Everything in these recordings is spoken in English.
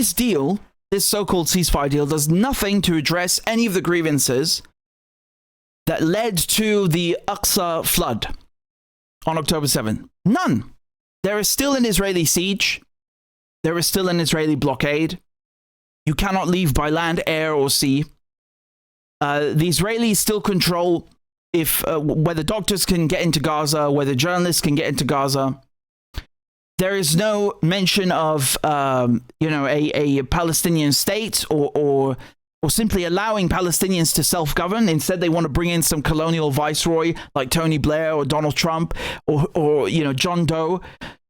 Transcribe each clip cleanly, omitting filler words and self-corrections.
this deal, this so-called ceasefire deal, does nothing to address any of the grievances that led to the Aqsa flood on October 7th. None. There is still an Israeli siege. There is still an Israeli blockade. You cannot leave by land, air, or sea. The Israelis still control whether doctors can get into Gaza, whether journalists can get into Gaza. There is no mention of, a Palestinian state or simply allowing Palestinians to self-govern. Instead, they want to bring in some colonial viceroy like Tony Blair or Donald Trump or John Doe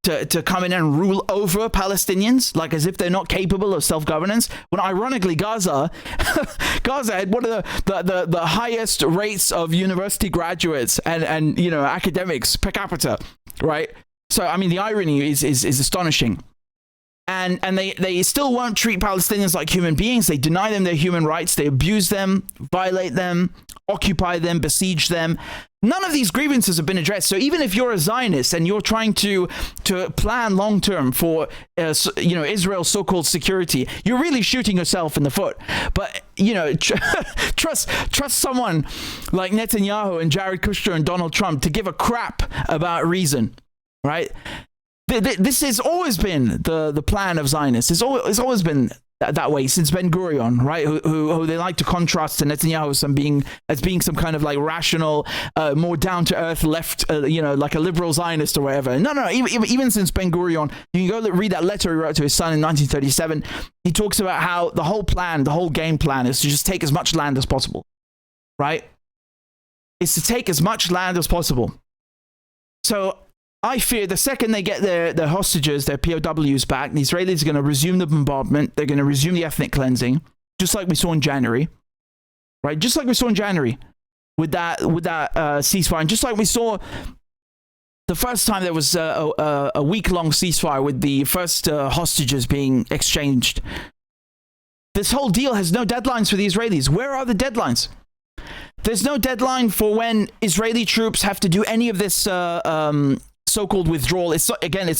to come in and rule over Palestinians, like as if they're not capable of self-governance. When ironically, Gaza had one of the highest rates of university graduates and academics per capita, right? So, I mean, the irony is astonishing. And they still won't treat Palestinians like human beings. They deny them their human rights. They abuse them, violate them, occupy them, besiege them. None of these grievances have been addressed. So even if you're a Zionist and you're trying to plan long-term for Israel's so-called security, you're really shooting yourself in the foot. But, trust someone like Netanyahu and Jared Kushner and Donald Trump to give a crap about reason, right? This has always been the plan of Zionists. It's always been that way since Ben Gurion, right? Who they like to contrast to Netanyahu as being some kind of like rational, more down to earth left, like a liberal Zionist or whatever. No. Even since Ben Gurion, you can go read that letter he wrote to his son in 1937. He talks about how the whole game plan is to just take as much land as possible, right? It's to take as much land as possible. So I fear the second they get their hostages, their POWs back, the Israelis are going to resume the bombardment. They're going to resume the ethnic cleansing, just like we saw in January, right? Just like we saw in January with that ceasefire, and just like we saw the first time there was a week-long ceasefire with the first hostages being exchanged. This whole deal has no deadlines for the Israelis. Where are the deadlines? There's no deadline for when Israeli troops have to do any of this so-called withdrawal. It's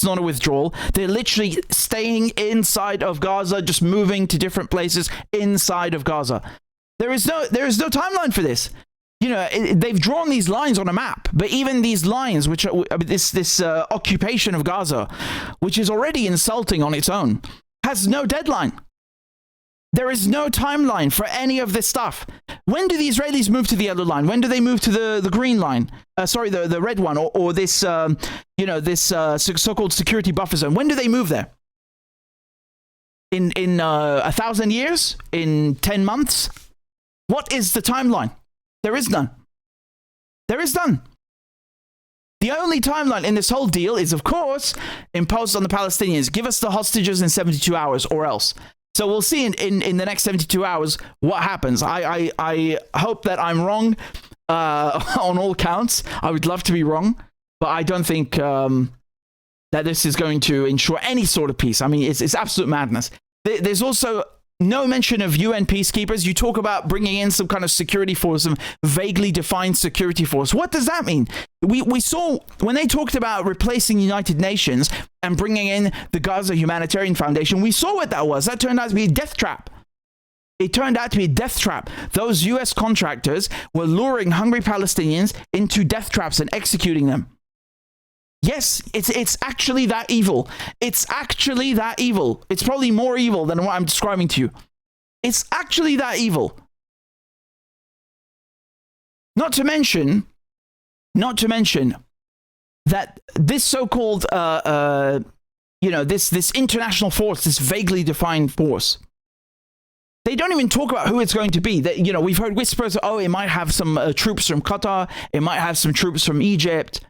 not a withdrawal. They're literally staying inside of Gaza, just moving to different places inside of Gaza. There is no timeline for this. They've drawn these lines on a map, but even these lines, which are this occupation of Gaza, which is already insulting on its own, has no deadline. There is no timeline for any of this stuff. When do the Israelis move to the yellow line? When do they move to the green line? The red one, or this so-called security buffer zone? When do they move there? In 1,000 years? In 10 months? What is the timeline? There is none. There is none. The only timeline in this whole deal is, of course, imposed on the Palestinians. Give us the hostages in 72 hours or else. So we'll see in the next 72 hours what happens. I hope that I'm wrong on all counts. I would love to be wrong, but I don't think that this is going to ensure any sort of peace. I mean, it's absolute madness. There's also no mention of UN peacekeepers. You talk about bringing in some kind of security force, some vaguely defined security force. What does that mean? We saw when they talked about replacing the United Nations and bringing in the Gaza Humanitarian Foundation, we saw what that was. That turned out to be a death trap. It turned out to be a death trap. Those US contractors were luring hungry Palestinians into death traps and executing them. Yes, it's actually that evil. It's actually that evil. It's probably more evil than what I'm describing to you. It's actually that evil. Not to mention that this so-called, this international force, this vaguely defined force, they don't even talk about who it's going to be. We've heard whispers, it might have some troops from Qatar, it might have some troops from Egypt.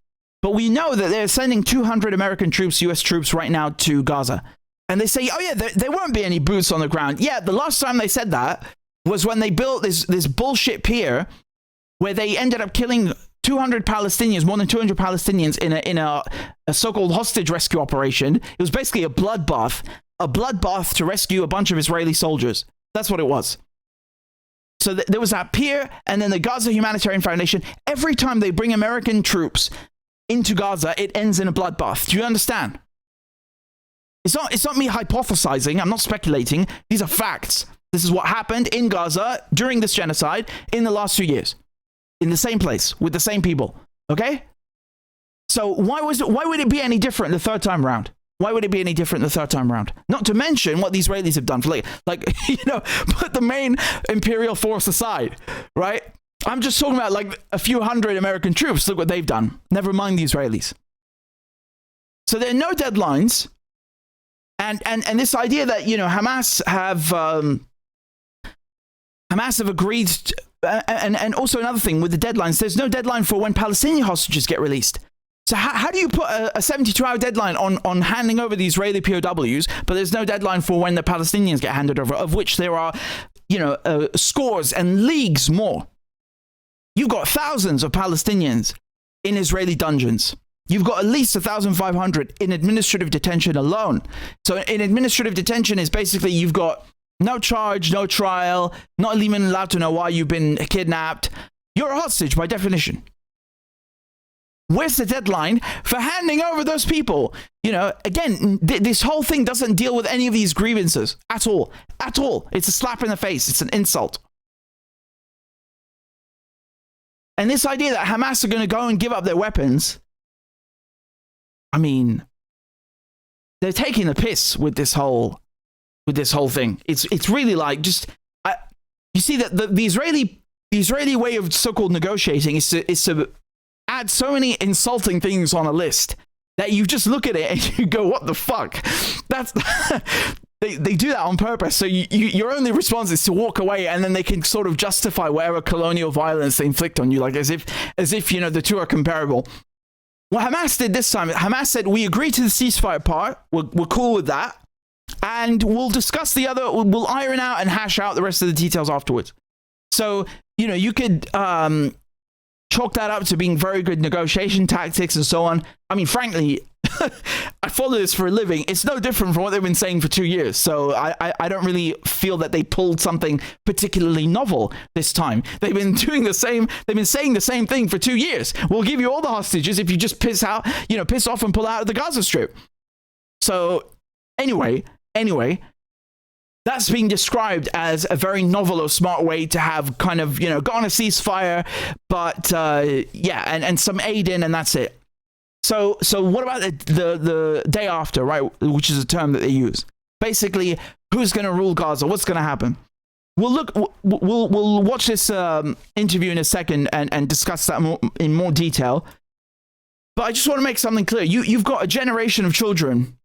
But we know that they're sending 200 American troops, US troops right now to Gaza. And they say, there won't be any boots on the ground. Yeah, the last time they said that was when they built this bullshit pier where they ended up killing 200 Palestinians, more than 200 Palestinians in a so-called hostage rescue operation. It was basically a bloodbath to rescue a bunch of Israeli soldiers. That's what it was. So there was that pier, and then the Gaza Humanitarian Foundation. Every time they bring American troops into Gaza, it ends in a bloodbath. Do you understand? It's not me hypothesizing. I'm not speculating. These are facts. This is what happened in Gaza during this genocide in the last 2 years, in the same place with the same people. Okay. So why would it be any different the third time around? Why would it be any different the third time around? Not to mention what the Israelis have done for put the main imperial force aside, right? I'm just talking about like a few hundred American troops. Look what they've done. Never mind the Israelis. So there are no deadlines. And this idea that, Hamas have agreed to, and also another thing with the deadlines, there's no deadline for when Palestinian hostages get released. So how do you put a 72-hour deadline on handing over the Israeli POWs, but there's no deadline for when the Palestinians get handed over, of which there are, scores and leagues more. You've got thousands of Palestinians in Israeli dungeons. You've got at least 1,500 in administrative detention alone. So in administrative detention is basically you've got no charge, no trial, not even allowed to know why you've been kidnapped. You're a hostage by definition. Where's the deadline for handing over those people? Again, this whole thing doesn't deal with any of these grievances at all. At all. It's a slap in the face. It's an insult. And this idea that Hamas are going to go and give up their weapons, I mean, they're taking the piss with this whole thing. It's really like you see that the Israeli way of so-called negotiating is to add so many insulting things on a list that you just look at it and you go, what the fuck? That's they do that on purpose. So your only response is to walk away, and then they can sort of justify whatever colonial violence they inflict on you, like as if the two are comparable. What Hamas did this time, Hamas said, we agree to the ceasefire part. We're cool with that. And we'll discuss the other, we'll iron out and hash out the rest of the details afterwards. So, you could chalk that up to being very good negotiation tactics and so on. I mean, frankly, I follow this for a living. It's no different from what they've been saying for 2 years. So I don't really feel that they pulled something particularly novel this time. They've been saying the same thing for 2 years. We'll give you all the hostages if you just piss off and pull out of the Gaza Strip. So anyway, that's being described as a very novel or smart way to have kind of, go on a ceasefire, but and some aid in, and that's it. So what about the day after, right? Which is a term that they use. Basically, who's going to rule Gaza? What's going to happen? We'll watch this interview in a second and discuss that in more detail. But I just want to make something clear. You've got a generation of children.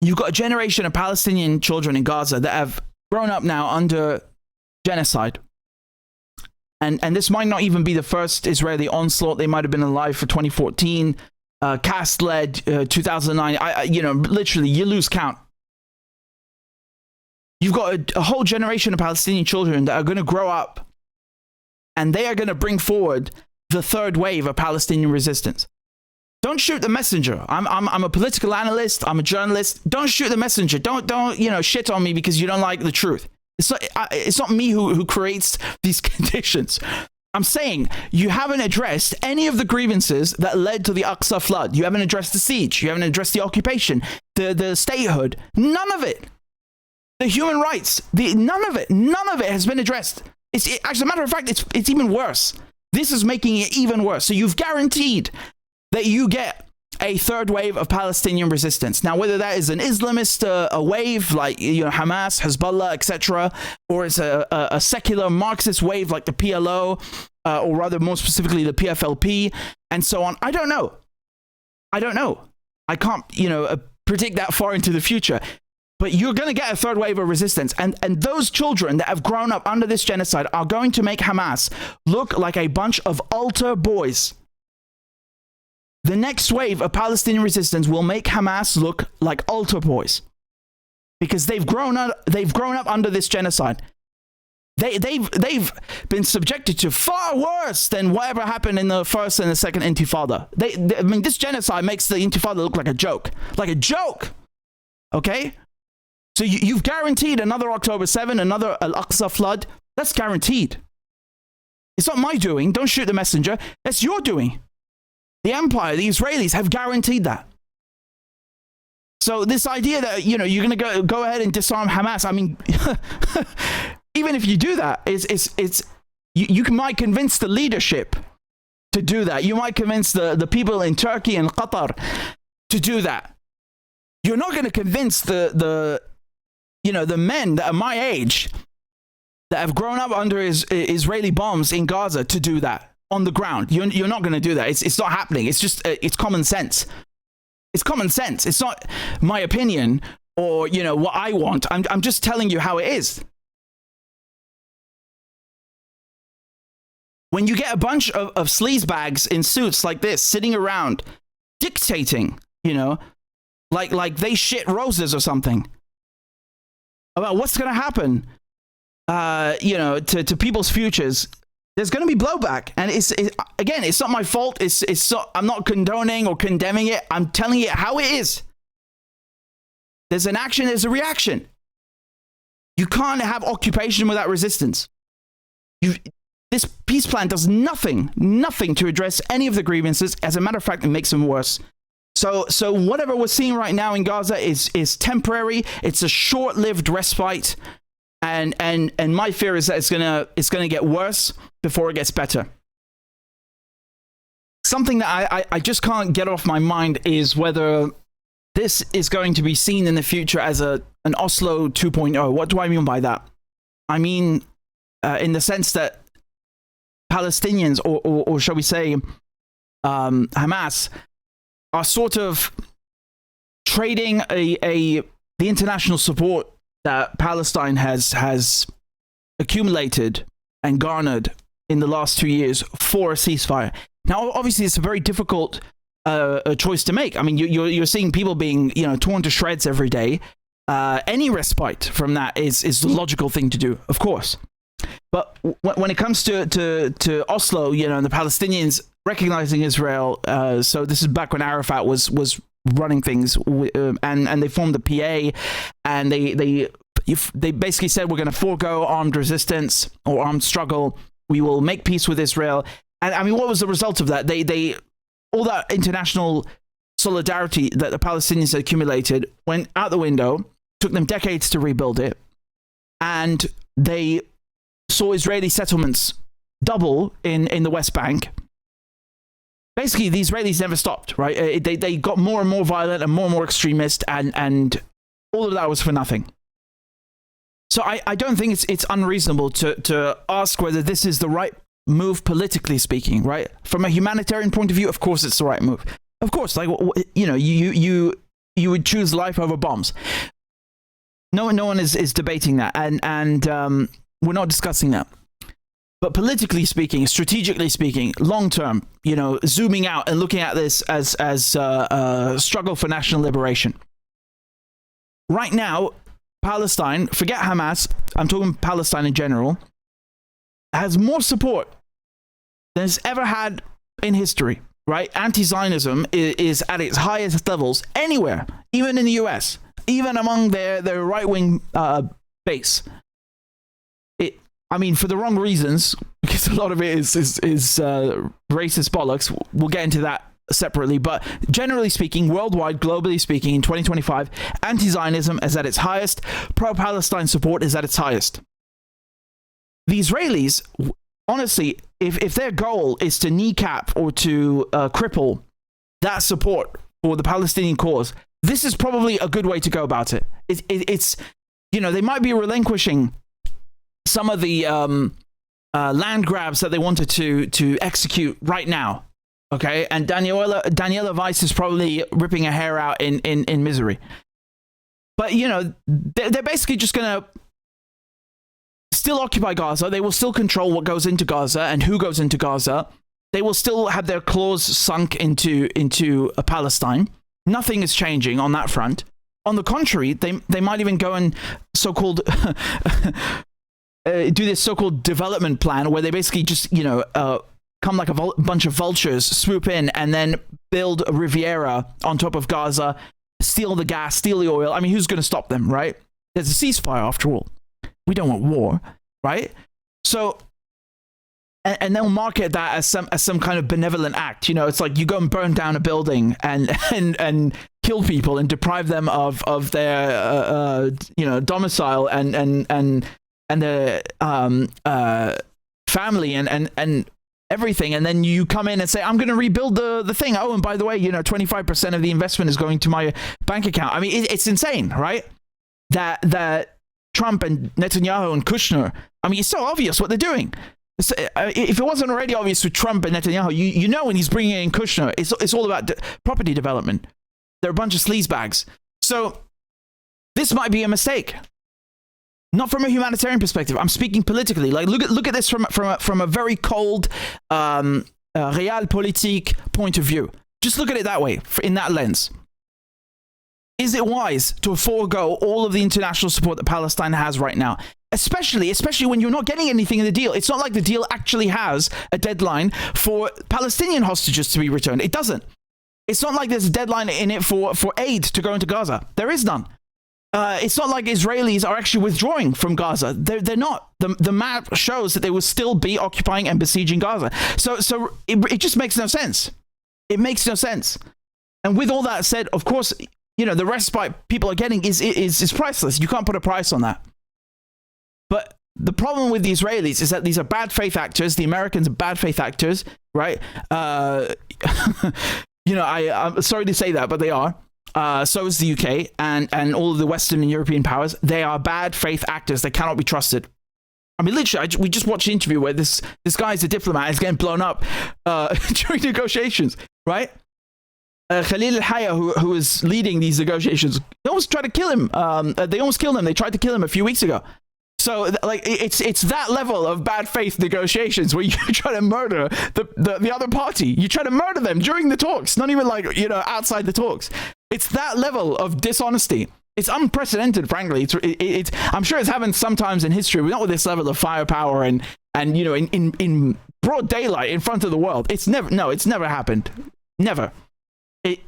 You've got a generation of Palestinian children in Gaza that have grown up now under genocide. And this might not even be the first Israeli onslaught. They might have been alive for 2014. Cast-led 2009, literally, you lose count. You've got a whole generation of Palestinian children that are going to grow up, and they are going to bring forward the third wave of Palestinian resistance. Don't shoot the messenger. I'm a political analyst. I'm a journalist. Don't shoot the messenger. Don't shit on me because you don't like the truth. It's not me who creates these conditions. I'm saying you haven't addressed any of the grievances that led to the Aqsa flood. You haven't addressed the siege. You haven't addressed the occupation, the statehood. None of it. The human rights. None of it has been addressed. As a matter of fact, it's even worse. This is making it even worse. So you've guaranteed that you get a third wave of Palestinian resistance. Now, whether that is an Islamist a wave like Hamas, Hezbollah, etc., or it's a secular Marxist wave like the PLO, or rather more specifically the PFLP, and so on, I don't know. I can't predict that far into the future. But you're going to get a third wave of resistance. And those children that have grown up under this genocide are going to make Hamas look like a bunch of altar boys. The next wave of Palestinian resistance will make Hamas look like altar boys, because they've grown up under this genocide. They've been subjected to far worse than whatever happened in the first and the second Intifada. This genocide makes the Intifada look like a joke, Okay, so you've guaranteed another October 7, another Al-Aqsa flood. That's guaranteed. It's not my doing. Don't shoot the messenger. That's your doing. The empire, the Israelis have guaranteed that. So this idea that, you know, you're going to go ahead and disarm Hamas, I mean, even if you do that, you might convince the leadership to do that. You might convince the people in Turkey and Qatar to do that. You're not going to convince the men that are my age that have grown up under Israeli bombs in Gaza to do that on the ground. You're not going to do that. It's not happening. It's just it's common sense. It's common sense. It's not my opinion or, you know, what I want. I'm just telling you how it is. When you get a bunch of sleazebags in suits like this sitting around dictating, you know, like they shit roses or something about what's going to happen, you know, to people's futures, there's going to be blowback. And again, it's not my fault. I'm not condoning or condemning it. I'm telling you how it is. There's an action, there's a reaction. You can't have occupation without resistance. This peace plan does nothing to address any of the grievances. As a matter of fact, it makes them worse. So whatever we're seeing right now in Gaza is temporary. It's a short-lived respite, and my fear is that it's gonna get worse before it gets better. Something that I just can't get off my mind is whether this is going to be seen in the future as an Oslo 2.0. What do I mean by that? I mean, in the sense that Palestinians, or shall we say, Hamas, are sort of trading the international support that Palestine has accumulated and garnered in the last 2 years for a ceasefire. Now, obviously, it's a very difficult choice to make. I mean, you're seeing people being, you know, torn to shreds every day. Any respite from that is the logical thing to do, of course. But when it comes to Oslo, you know, and the Palestinians recognizing Israel, so this is back when Arafat was running things, and they formed the PA, and they basically said, we're going to forego armed resistance or armed struggle. We will make peace with Israel. And I mean, what was the result of that? They all that international solidarity that the Palestinians had accumulated went out the window. Took them decades to rebuild it, and they saw Israeli settlements double in the West Bank. Basically, the Israelis never stopped, right? They got more and more violent and more extremist, and all of that was for nothing. So I don't think it's unreasonable to ask whether this is the right move politically speaking, right? From a humanitarian point of view, of course it's the right move. Of course, like, you know, you would choose life over bombs. No one is debating that, and we're not discussing that. But politically speaking, strategically speaking, long term, you know, zooming out and looking at this as a struggle for national liberation. Right now, Palestine, forget Hamas, I'm talking Palestine in general, has more support than it's ever had in history, right? Anti-Zionism is at its highest levels anywhere, even in the US, even among their right-wing base. I mean, for the wrong reasons, because a lot of it is racist bollocks. We'll get into that separately. But generally speaking, worldwide, globally speaking, in 2025, anti-Zionism is at its highest. Pro-Palestine support is at its highest. The Israelis, honestly, if their goal is to kneecap or to cripple that support for the Palestinian cause, this is probably a good way to go about it. It's, you know, they might be relinquishing some of the land grabs that they wanted to execute right now, okay? And Daniela Weiss is probably ripping her hair out in misery. But, you know, they're basically just going to still occupy Gaza. They will still control what goes into Gaza and who goes into Gaza. They will still have their claws sunk into Palestine. Nothing is changing on that front. On the contrary, they might even go and so-called do this so-called development plan where they basically just, you know, come like a bunch of vultures, swoop in, and then build a Riviera on top of Gaza, steal the gas, steal the oil. I mean, who's going to stop them, right? There's a ceasefire after all. We don't want war, right? So, and they'll market that as some kind of benevolent act. You know, it's like you go and burn down a building and kill people and deprive them of their domicile and their family and everything, and then you come in and say, I'm going to rebuild the thing. Oh, and by the way, 25% of the investment is going to my bank account. I mean, it's insane, right? That Trump and Netanyahu and Kushner, I mean, it's so obvious what they're doing. If it wasn't already obvious with Trump and Netanyahu, you know when he's bringing in Kushner, it's all about property development. They're a bunch of sleazebags. So this might be a mistake. Not from a humanitarian perspective. I'm speaking politically. Like, look at this from a very cold, realpolitik point of view. Just look at it that way, in that lens. Is it wise to forego all of the international support that Palestine has right now? Especially when you're not getting anything in the deal. It's not like the deal actually has a deadline for Palestinian hostages to be returned. It doesn't. It's not like there's a deadline in it for aid to go into Gaza. There is none. It's not like Israelis are actually withdrawing from Gaza. They're not. The map shows that they will still be occupying and besieging Gaza. So it just makes no sense. It makes no sense. And with all that said, of course, the respite people are getting is priceless. You can't put a price on that. But the problem with the Israelis is that these are bad faith actors. The Americans are bad faith actors, right? I'm sorry to say that, but they are. So is the UK and all of the Western and European powers. They are bad faith actors. They cannot be trusted. I mean, literally, we just watched an interview where this guy is a diplomat, is getting blown up during negotiations, right? Khalil al-Hayya, who was leading these negotiations, they almost tried to kill him. They almost killed him. They tried to kill him a few weeks ago. So, it's that level of bad faith negotiations where you try to murder the other party. You try to murder them during the talks, not even outside the talks. It's that level of dishonesty. It's unprecedented, frankly. It's I'm sure it's happened sometimes in history, but not with this level of firepower and in broad daylight in front of the world. It's never happened. Never.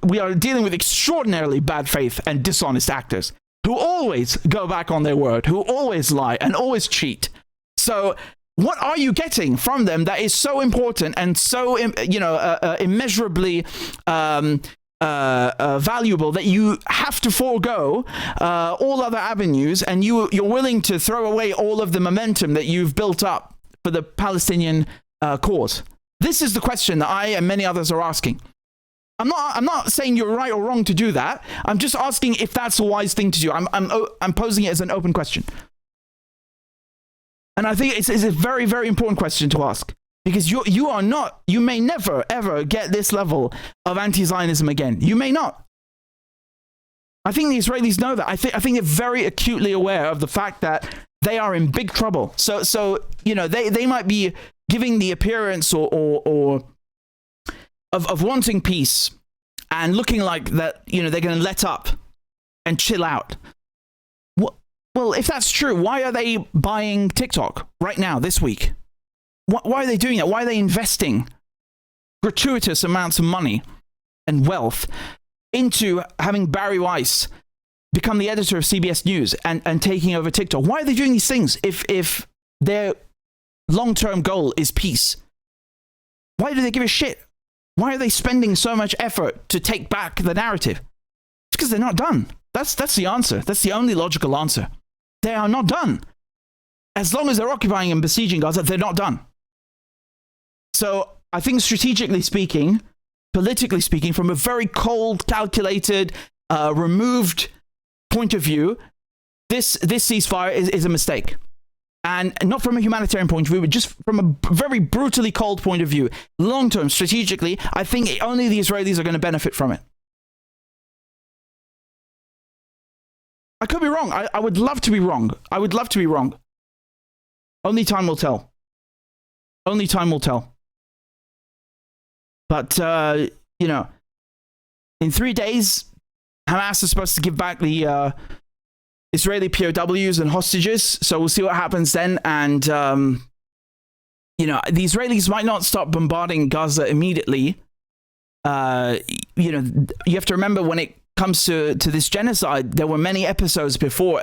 We are dealing with extraordinarily bad faith and dishonest actors who always go back on their word, who always lie and always cheat. So what are you getting from them that is so important and so immeasurably valuable that you have to forego all other avenues, and you're willing to throw away all of the momentum that you've built up for the Palestinian cause? This is the question that I and many others are asking. I'm not saying you're right or wrong to do that. I'm just asking if that's a wise thing to do. I'm posing it as an open question. And I think it's a very, very important question to ask, because you may never, ever get this level of anti-Zionism again. You may not. I think the Israelis know that. I think they're very acutely aware of the fact that they are in big trouble. So they might be giving the appearance or of wanting peace and looking like that, they're going to let up and chill out. Well, if that's true, why are they buying TikTok right now, this week? Why are they doing that? Why are they investing gratuitous amounts of money and wealth into having Barry Weiss become the editor of CBS News and taking over TikTok? Why are they doing these things if their long-term goal is peace? Why do they give a shit? Why are they spending so much effort to take back the narrative? It's because they're not done. That's the answer. That's the only logical answer. They are not done. As long as they're occupying and besieging Gaza, they're not done. So I think strategically speaking, politically speaking, from a very cold, calculated, removed point of view, this ceasefire is a mistake. And not from a humanitarian point of view, but just from a very brutally cold point of view. Long-term, strategically, I think only the Israelis are going to benefit from it. I could be wrong. I would love to be wrong. I would love to be wrong. Only time will tell. Only time will tell. But, in 3 days, Hamas is supposed to give back the Israeli POWs and hostages, so we'll see what happens then. And the Israelis might not stop bombarding Gaza immediately. You have to remember, when it comes to this genocide, there were many episodes before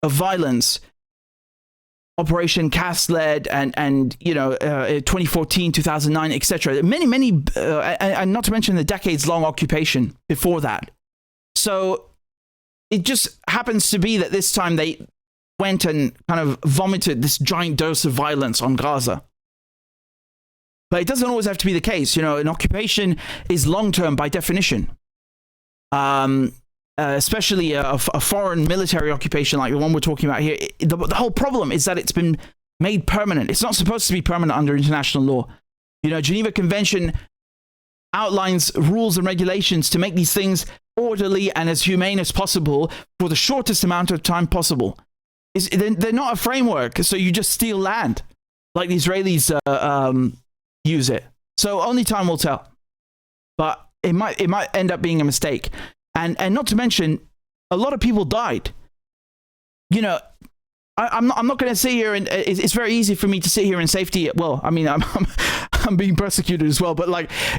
of violence. Operation Cast Lead and 2014, 2009, etc. Many and not to mention the decades-long occupation before that. So it just happens to be that this time they went and kind of vomited this giant dose of violence on Gaza. But it doesn't always have to be the case. An occupation is long-term by definition. Especially a foreign military occupation like the one we're talking about here. The whole problem is that it's been made permanent. It's not supposed to be permanent under international law. Geneva Convention outlines rules and regulations to make these things orderly and as humane as possible for the shortest amount of time possible. They're not a framework, so you just steal land like the Israelis use it. So only time will tell. But it might end up being a mistake. And not to mention, a lot of people died. I'm not going to sit here and it's very easy for me to sit here in safety. Well, I mean, I'm being persecuted as well, but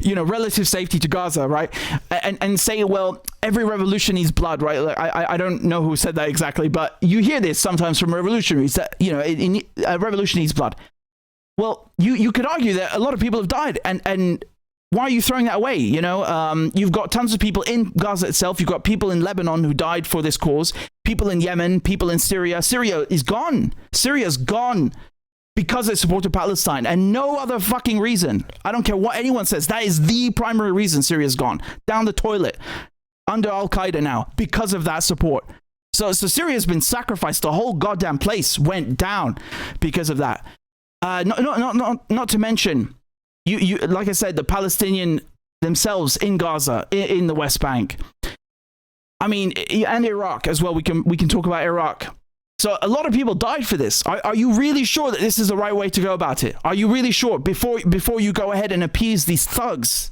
relative safety to Gaza, right? And say, well, every revolution needs blood, right? I don't know who said that exactly, but you hear this sometimes from revolutionaries that, a revolution needs blood. Well, you could argue that a lot of people have died, and why are you throwing that away? You've got tons of people in Gaza itself. You've got people in Lebanon who died for this cause. People in Yemen, people in Syria. Syria is gone. Syria's gone because it supported Palestine and no other fucking reason. I don't care what anyone says. That is the primary reason Syria's gone. Down the toilet. Under Al-Qaeda now because of that support. So Syria's been sacrificed. The whole goddamn place went down because of that. Not to mention... You like I said, the Palestinian themselves in Gaza, in the West Bank. I mean, and Iraq as well. We can talk about Iraq. So a lot of people died for this. Are you really sure that this is the right way to go about it? Are you really sure before you go ahead and appease these thugs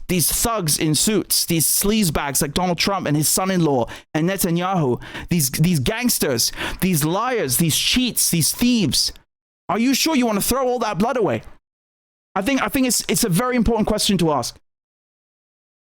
in suits, these sleazebags like Donald Trump and his son-in-law and Netanyahu, these gangsters, these liars, these cheats, these thieves? Are you sure you want to throw all that blood away? I think it's a very important question to ask.